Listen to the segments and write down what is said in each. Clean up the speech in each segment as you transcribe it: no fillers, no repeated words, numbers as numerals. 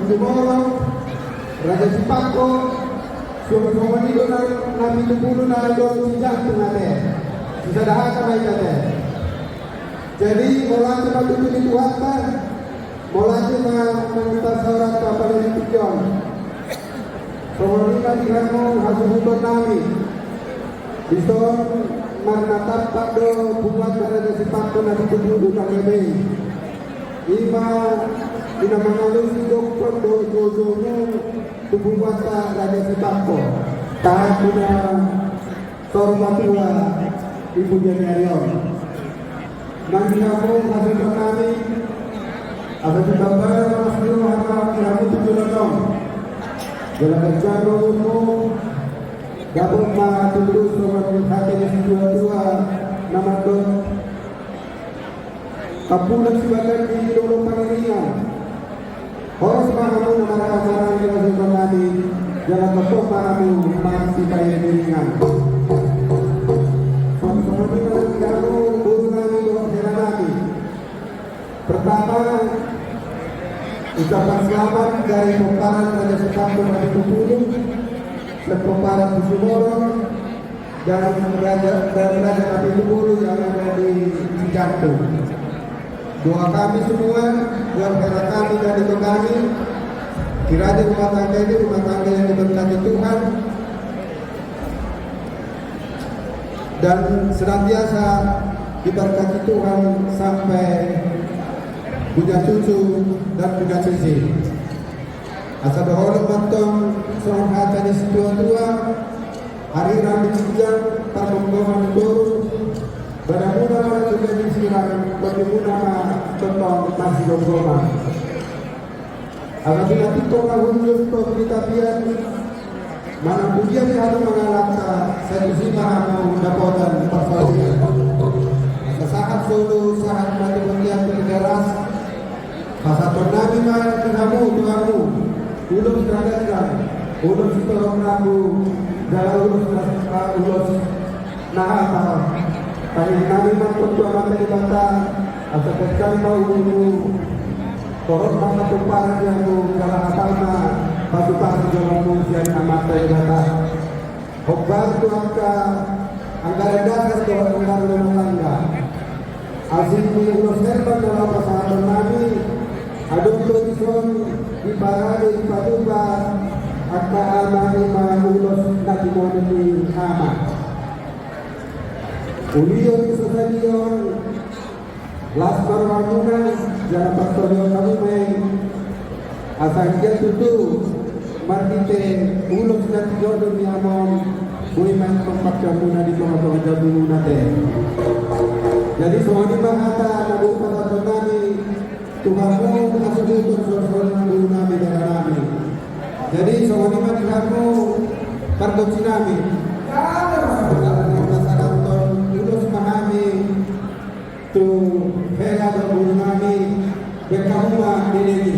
Jumoro, Raja Sipako, semua itu nabi tupulu na do sijak tengade. Bisa dah kamai kate. Jadi mulai cuma itu di Tuhan kan, mulai cuma meminta saurat kepada Tuhan. Semua ini kan kamu harus untuk nami. Bisa menatap pada buat Raja Sipako nabi tupulu na kebe. Ima ina mengalus dokter dojomu tubuh mata Raja Sipako tahan punya sormatua ibu Janiarion nanti kamu hasil kami ada di gambar mas dulu harap kamu tujuh lotong dalam kerjaan rohmu dapat matulus rohmu hati di dua nama dot kapulan sebagai di dolong panirian Horas mahamu marah-marah yang sudah nabi jangan betul mahamu masih kaya dirinya. Sama-sama dengan kamu guru nabi doa nabi. Pertama ucapan selamat dari pemparan Raja Sipako Nabi Tupulu dan pemparan Kusumoro dan Raja Nabi Tupulu yang ada di Cijantung. Doa kami semua, doa kami dan itu kami, kiranya rumah tangga ini rumah tangga yang diberkati Tuhan dan senantiasa diberkati Tuhan sampai punya cucu dan punya cucu. Asal berhormat mantong seorang hati di tua-tua, hari rambut sejak perkembangan baru. Bagaimana juga disiram bagaimana contoh masih bergoma. Apabila kita mengunjung ke kita biar mana pujian harus mengalahkan satu sima mendapatkan persoalan. Saat solo saat mati pendiam bergeras, pasal nabi mah kamu ulum seragam, ulum setorong ragu, dalam ulus nah Kali kami mampu amat dibantah atau kekali mau koron mana tumpahan yang kalau apalna pasukan jalan yang amat dibantah. Hokbar tu angka anggaran dasar tu anggaran rumah tangga. Asyik ni urus serban dalam pasangan nabi. Aduk tulisan di parade di paduka akta amani urus nabi moni amat. Ulion Susadion Laskar Warnuna Jalan Pastorion Kalume Asal Jatutu Martite Ulus dan Jodoh Niamon Buiman Kompak Jamuna di Tengah-Tengah Jatuh Nate. Jadi semua di Mahata Nabi Pastor Nabi Tuhanmu Asudutur Surah Nabi Nabi dan Nabi. Jadi semua di Mahatamu Kardoksi Nabi tu hela do burmani bekamua deneni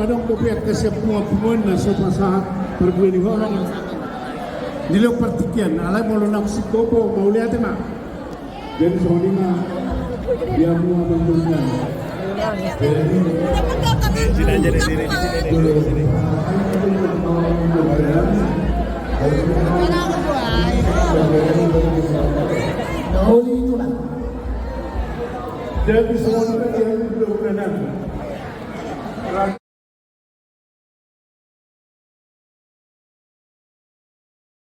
kadang kopiat kasi pumuan na sa pasahat pergueni horong nilo partikian alay mo lang si Kopo mauliate ma jadi soalnya dia mau bentuknya Sini aja di sini, di sini. jadi soalnya dia belum kenal